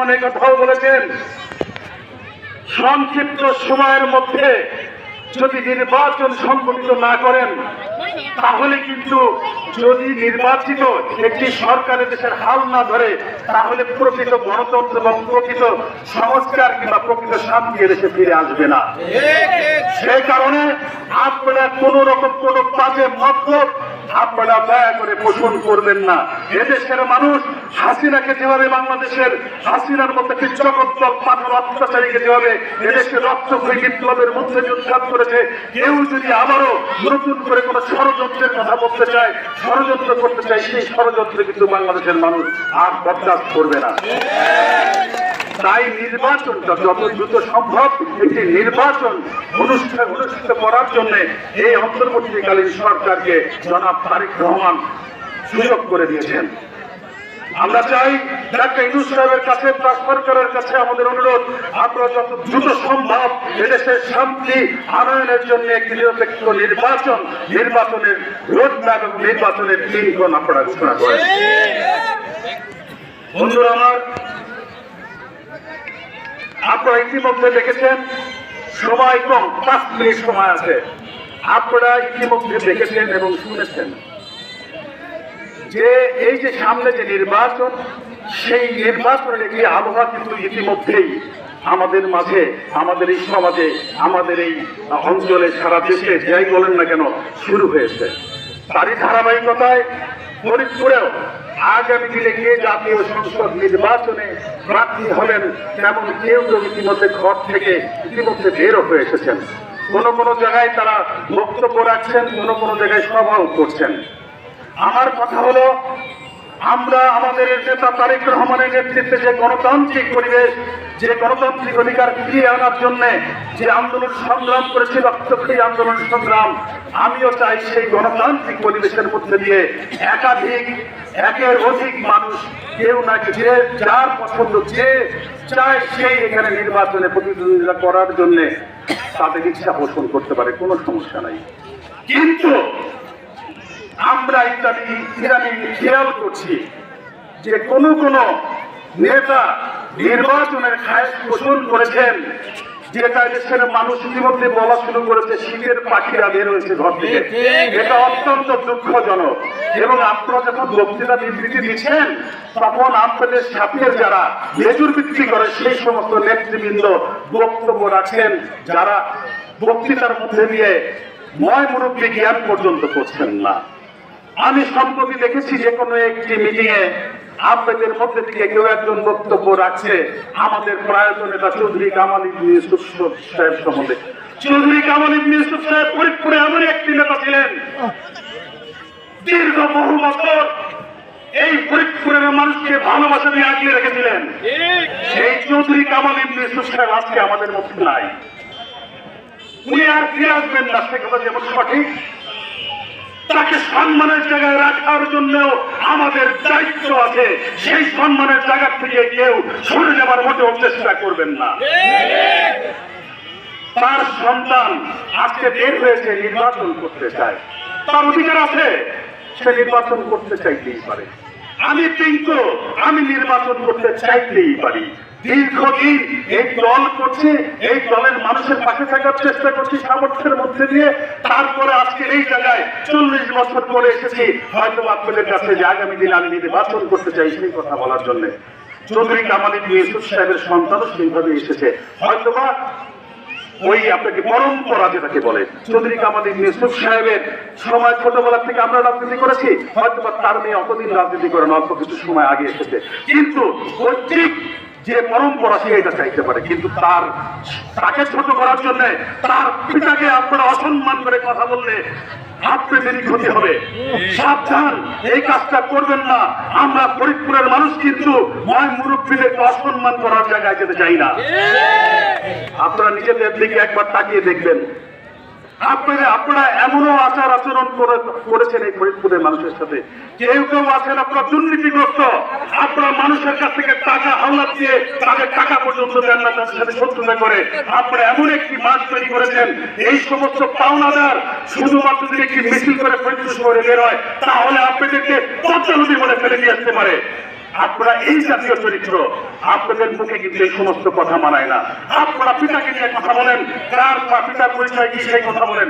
অনেক কথাও বলেছেন। সংক্ষিপ্ত সময়ের মধ্যে যদি নির্বাচন সংগঠিত না করেন, তাহলে কিন্তু যদি নির্বাচিত একটি সরকারের দেশের হাল না ধরে, তাহলে প্রকৃত গণতন্ত্র এবং প্রকৃত সংস্কার কিংবা প্রকৃত শান্তি দেশে ফিরে আসবে না। সেই কারণে আপনারা কোন রকম কোন কাজে মতলব আপনারা দয়া করে পোষণ করবেন না। এদেশের মানুষ হাসিনাকে যেভাবে বাংলাদেশের হাসিনার মধ্যে একটি জগদ্দল পাথর অত্যাচারীকে যেভাবে এদেশের রক্তক্ষয়ী বিপ্লবের মধ্যে উৎখাত করেছে, কেউ যদি আবারও নতুন করে কোন ষড়যন্ত্রের কথা বলতে চায়, ষড়যন্ত্র করতে চায়, সেই ষড়যন্ত্রে কিন্তু বাংলাদেশের মানুষ আর বরদাস্ত করবে না। তাই নির্বাচনটা যত দ্রুত সম্ভব একটি নির্বাচন অনুষ্ঠিত করার জন্য এই অন্তর্বর্তীকালীন সরকারকে জনাব তারেক রহমান সুযোগ করে দিয়েছেন। আমরা চাই ডাক্তার ইউনূস সাহেবের কাছে, তার সরকারের কাছে আমাদের অনুরোধ, আপনারা যত দ্রুত সম্ভব এদেশের শান্তি আনয়নের জন্য একটি নিরপেক্ষ নির্বাচনের রোডম্যাপ এবং নির্বাচনের দিনক্ষণ আপনারা ঘোষণা করেন। বন্ধুরা আমার, আপনারা ইতিমধ্যে দেখেছেন সময় কম, 5 মিনিট সময় আছে। আপনারা ইতিমধ্যে দেখেছেন এবং শুনেছেন যে এই যে সামনে যে নির্বাচন, সেই নির্বাচনের একটি আবহাওয়া কিন্তু ইতিমধ্যেই আমাদের মাঝে, আমাদের এই সমাজে, আমাদের এই অঞ্চলে, সারা দেশে যাই বলেন না কেন শুরু হয়েছে। তারই ধারাবাহিকতায় ফরিদপুরেও আগামী দিনে কে জাতীয় সংসদ নির্বাচনে প্রার্থী হবেন তেমন কেউ ইতিমধ্যে ঘর থেকে ইতিমধ্যে বেরও হয়ে এসেছেন। কোন কোন জায়গায় তারা বক্তব্য রাখছেন, কোন জায়গায় সভাও করছেন। আমার কথা হলো, আমরা আমাদের নেতা তারেক রহমানের নেতৃত্বে যে গণতান্ত্রিক পরিবেশ, যে গণতান্ত্রিক অধিকার ফিরিয়ে আনার জন্য যে আন্দোলন সংগ্রাম করেছি, রক্তক্ষয়ী আন্দোলন সংগ্রাম, আমিও চাই সেই গণতান্ত্রিক পরিবেশের মধ্যে দিয়ে একের অধিক মানুষ, কেউ না যে যার পছন্দ, যে চায় সেই এখানে নির্বাচনে প্রতিদ্বন্দ্বিতা করার জন্য তাদের ইচ্ছা পোষণ করতে পারে, কোনো সমস্যা নাই। কিন্তু আমরা ইদানিং খেয়াল করছি যে কোন নেতা নির্বাচনের খায়েশ পোষণ করেছেন, যেটা দেশের মানুষ ইতিমধ্যে বলা শুরু করেছে শীতের পাখিরা বের হয়েছে ঘর থেকে। এটা অত্যন্ত দুঃখজনক। এবং আপনারা যখন বক্তৃতা বিবৃতি দিচ্ছেন, তখন আপনাদের সাথে যারা মেজর বিক্রি করে সেই সমস্ত নেতৃবৃন্দ বক্তব্য রাখেন, যারা বক্তৃতার মধ্যে দিয়ে ময় মুরব্বী জ্ঞান পর্যন্ত করছেন না। আমি সম্প্রতি দেখেছি যে কোনো একটি মিটিং এ আপনাদের মধ্যে থেকে কেউ একজন বক্তব্য রাখছে আমাদের প্রয়াত নেতা চৌধুরী কামাল ইবনে ইউসুফ সাহেব সম্বন্ধে। চৌধুরী কামাল ইবনে ইউসুফ সাহেব ফরিদপুরে এমন একটি নেতা ছিলেন, দীর্ঘ বহু বছর এই ফরিদপুরের মানুষকে ভালোবাসা দিয়ে আগলে রেখেছিলেন। সেই চৌধুরী কামাল ইবনে ইউসুফ সাহেব আজকে আমাদের মধ্যে নাই। উনি আর ফিরে আসবেন না, সে কথা যেমন সঠিক। তাকে সম্মানের জায়গায় রাখার জন্য আমাদের দায়িত্ব আছে। সেই সম্মানের জায়গা থেকে কেউ সরে যাবার মতো চেষ্টা করবেন না। তার সন্তান আজকে বের হয়েছে, নির্বাচন করতে চায়, তার অধিকার আছে, সে নির্বাচন করতে চাইতেই পারে। আমি পিঙ্কু, আমি নির্বাচন করতে চাইতেই পারি। দীর্ঘদিন এই দল করছে, এই দলের মানুষের পাশে থাকার চেষ্টা করছি সামর্থ্যের মধ্যে দিয়ে। তারপরে আজকে এই জায়গায় 40 বছর পরে এসেছি হয়তো আপনাদের কাছে যে আগামী দিন আমি নির্বাচন করতে চাই সেই কথা বলার জন্য। চৌধুরী কামাল ইবনে ইউসুফ সাহেবের সন্তানও সেইভাবে এসেছে, হয়তোবা ওই আপনাকে পরম্পরা যেটাকে বলে। চৌধুরী কামাল ইবনে ইউসুফ সাহেবের সময় ছোটবেলা থেকে আমরা রাজনীতি করেছি, হয়তোবা তার মেয়ে অতদিন রাজনীতি করে অল্প কিছু সময় আগে এসেছে, কিন্তু ঠিক যে পরম্পরা সে এটা চাইতে পারে। কিন্তু তাকে ছোট করার জন্য তার পিতাকে আপনারা অসম্মান করে কথা বললে আপনাদেরই ক্ষতি হবে। সাবধান, এই কাজটা করবেন না। আমরা ফরিদপুরের মানুষ কিন্তু ময় মুরব্বীদেরকে অসম্মান করার জায়গায় যেতে চাই না। আপনারা নিজেদের দিকে একবার তাকিয়ে দেখবেন। আপনারা এমনও আচার আচরণ করেছেন এই ফরিদপুরের মানুষের সাথে। কেউ আছেন আপনারা দুর্নীতিগ্রস্ত, আপনারা মানুষের কাছ থেকে টাকা হাওলাত দিয়ে তাদের টাকা পর্যন্ত দেন না, তাদের সাথে শত্রুতা করে আপনারা এমন একটি মাঠ তৈরি করেছেন। এই সমস্ত পাওনাদার শুধুমাত্র যদি একটি মিছিল করে ফরিদপুর শহরে বের হয়, তাহলে আপনাদেরকে পদ্মা নদী বলে ফেলে দিয়ে আসতে পারে। আপনারা এই জাতীয় চরিত্র, আপনাদের মুখে কিন্তু এই সমস্ত কথা মানায় না। আপনারা পিতাকে নিয়ে কথা বলেন, কার পিতার পরিচয় কি সেই কথা বলেন।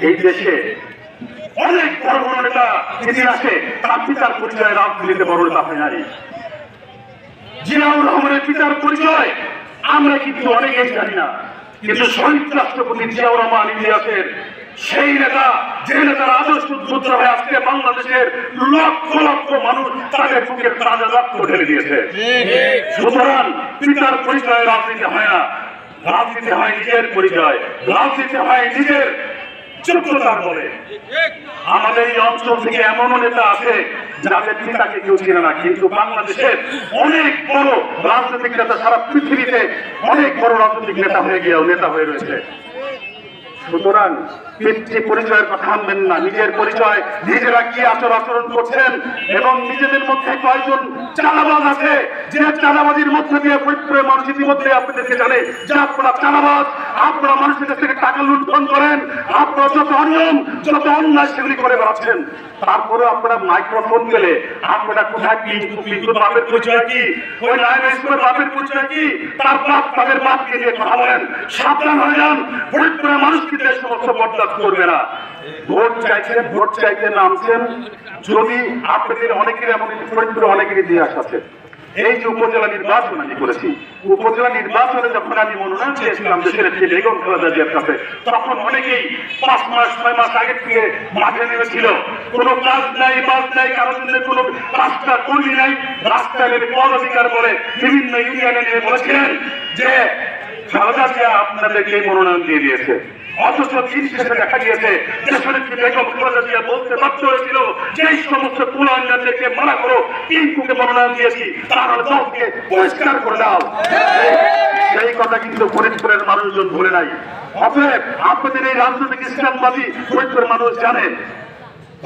এই দেশে অনেক বড় বড় নেতা ইতিহাসে তার পিতার পরিচয় রাজনীতিতে বড় নেতা হয় নাই। জিয়াউর রহমানের পিতার পরিচয় আমরা কিন্তু অনেকেই জানি না, কিন্তু শহীদ রাষ্ট্রপতি জিয়াউর রহমান ইতিহাসের সেই নেতা, যে নেতার আদর্শ উদ্বুদ্ধ হয়ে আজকে বাংলাদেশের লক্ষ লক্ষ মানুষ তাদের বুকের তাজা রক্ত ঢেলে দিয়েছে। সুতরাং পিতার পরিচয় রাজনীতি হয় না, রাজনীতি হয় নিজের পরিচয়, রাজনীতি হয় নিজের যোগ্যতার বলে। আমাদের এই অঞ্চল থেকে এমনও নেতা আছে যাদের পিতাকে কেউ চিনে না, কিন্তু বাংলাদেশের অনেক বড় রাজনৈতিক নেতা সারা পৃথিবীতে অনেক বড় রাজনৈতিক নেতা হয়ে গিয়েও নেতা হয়ে রয়েছে। সুতরাং পিতৃ পরিচয়ের কথা আনবেন না, নিজের পরিচয় নিজেরা কি আচরণ করছেন এবং নিজেদের মধ্যে কয়েকজন চাঁদাবাজ আছে যে চাঁদাবাজির মধ্যে দিয়ে ফরিদপুরের মানুষ ইতিমধ্যে আপনাদেরকে জানে যে আপনারা চাঁদাবাজ, আপনারা মানুষের কাছ থেকে টাকা লুণ্ঠন করেন, আপনারা যত অনিয়ম যত অন্যায় সেগুলি করে বেড়াচ্ছেন। তারপরে আপনারা মাইক্রোফোন পেলে আপনারা কোথায় পিন্টুর বাপের পরিচয় কি, ওই নারায়ণ ইসলামের বাপের পরিচয় কি, তার বাপ তাদের বাপকে নিয়ে কথা বলেন। সাবধান হয়ে যান, ফরিদপুরের মানুষ কিন্তু এই সমস্ত বরদাস্ত করবে না। ভোট চাইছেন, ভোট চাইতে নামছেন, যদি আপনাদের অনেকের এমন ফরিদপুরে অনেকের ইতিহাস আছে। এই যে উপজেলা নির্বাচন আমি করেছি, উপজেলা নির্বাচনে যখন আমি মনোনয়ন চেয়েছিলাম দেশের একটি বেগম খালেদা জিয়ার কাছে, তখন অনেকেই 5 মাস 6 মাস আগে থেকে মাঠে নেমেছিল। কোনো কাজ নাই, বাজ নাই, কারোর জন্য কোনো রাস্তা কর্মী নাই, রাস্তায় নেমে পদ অধিকার বলে বিভিন্ন ইউনিয়নে নেমে বলেছিলেন যে খালেদা জিয়া আপনাদেরকে মনোনয়ন দিয়ে দিয়েছে। অথচ দিন শেষে দেখা গিয়েছে দেশনেত্রী বেগম খালেদা জিয়া বলতে বাধ্য হয়েছিল যে এই সমস্ত কুলাঙ্গারদেরকে মানা করো, টিঙ্কুকে মনোনয়ন দিয়েছি, তার দলকে পরিষ্কার করে দাও। সেই কথা কিন্তু ফরিদপুরের মানুষজন ভুলে নাই। অতএব আপনাদের এই রাজনৈতিক ইসলামবাদী ফরিদপুরের মানুষ জানেন,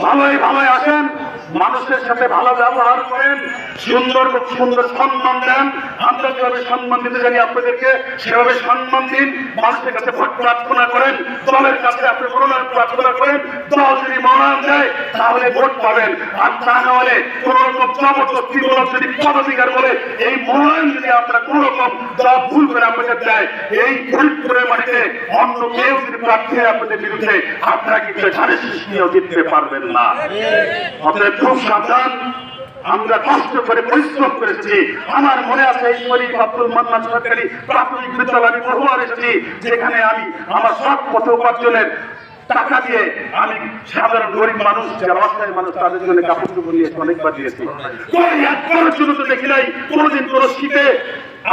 ভালোই ভালোই আসেন, মানুষের সাথে ভালো ব্যবহার করেন, সুন্দর সুন্দর সম্মান দেন। আমরা যেভাবে সম্মান দিতে জানি আপনাদেরকে সেভাবে সম্মান দিন। মানুষের কাছে ভোট প্রার্থনা করেন, দলের কাছে আপনি মনোনয়ন প্রার্থনা করেন। দল যদি মনোনয়ন দেয় তাহলে ভোট পাবেন, আর তা না হলে কোন রকম জবরদস্তিমূলক যদি পদাধিকার বলে এই মনোনয়ন যদি আপনারা কোন রকম দল ভুল করে আপনাদের দেয়, এই ফরিদপুরের মাটিতে অন্য কেউ যদি প্রার্থী হয় আপনাদের বিরুদ্ধে, আপনারা কিন্তু ধারে সৃষ্টিও জিততে পারবেন না। আপনাদের খুব সাবধান। আমরা কষ্ট করে পরিশ্রম করেছি। আমার মনে আছে এই শরীফ আব্দুল মান্নান সরকারি প্রাথমিক বিদ্যালয়ে আমি বহুবার এসেছি, যেখানে আমি আমার সব পথ উপার্জনের টাকা দিয়ে আমি সাধারণ গরিব মানুষ যারা অসহায় মানুষ তাদের জন্য কাপড় চোপড় নিয়ে অনেকবার দিয়েছি। একবারের জন্য তো দেখি নাই কোনোদিন কোনো শীতে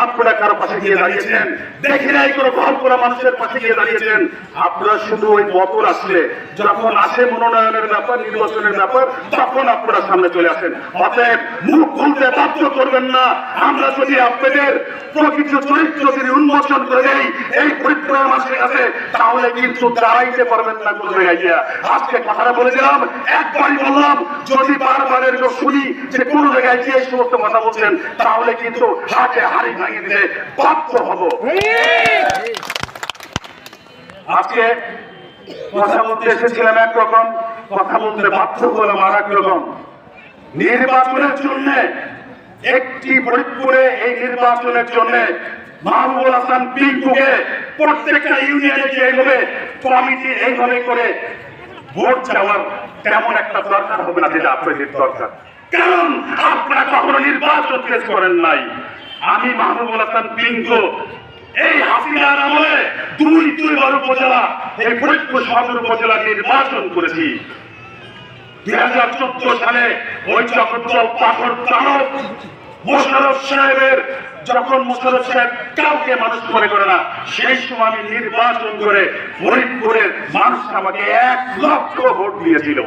আপনারা কারো পাশে গিয়ে দাঁড়িয়েছেন, দেখি নাই কোনো ঘর করা মানুষের পাশে গিয়ে দাঁড়িয়েছেন। আপনারা শুধু ওই বদল আসলে যখন আসে মনোনয়নের ব্যাপার, নির্বাচনের ব্যাপার, তখন আপনারা সামনে চলে আসেন। অতএব মুখ খুলতে বাধ্য করবেন না। আমরা যদি আপনাদের প্রকৃত চরিত্র যদি উন্মোচন করে দেই এই ফরিদপুরের মানুষের কাছে, তাহলে কিন্তু দাঁড়াইতে পারবেন না কোন জায়গায় গিয়া। আজকে কথাটা বলে দিলাম, একবারই বললাম, যদি বারবার এরকম শুনি যে কোন জায়গায় গিয়ে এই সমস্ত কথা বলছেন, তাহলে কিন্তু হাতে হাড়ি ভাঙিয়ে দিতে বাধ্য হব। আজকে কথা বলতে এসেছিলাম একরকম, কথা বলতে বাধ্য হলাম আর এক রকম। নির্বাচনের জন্য একটি ফরিদপুরে এই নির্বাচনের জন্য মাহবুবুল হাসান পিন্টুকে প্রত্যেকটা ইউনিয়নে গিয়ে এইভাবে কমিটি এইভাবে করে ভোট চাওয়ার তেমন একটা দরকার হবে না যেটা আপনাদের দরকার। কারণ আপনারা কখনো নির্বাচন পেশ করেন নাই। আমি মাহবুবুল হাসান পিন্টু এই হাসিনার আমলে দুইবার উপজেলা, এই ফরিদপুর সদর উপজেলা নির্বাচন করেছি। 2014 সালে ওই চক্রদল পাথর দানব মোশাররফ সাহেবের, যখন মোশাররফ সাহেব কাউকে মানুষ মনে করে না, সেই সময় আমি নির্বাচন করে ফরিদপুরের মানুষ আমাকে 1 লক্ষ ভোট দিয়েছিল।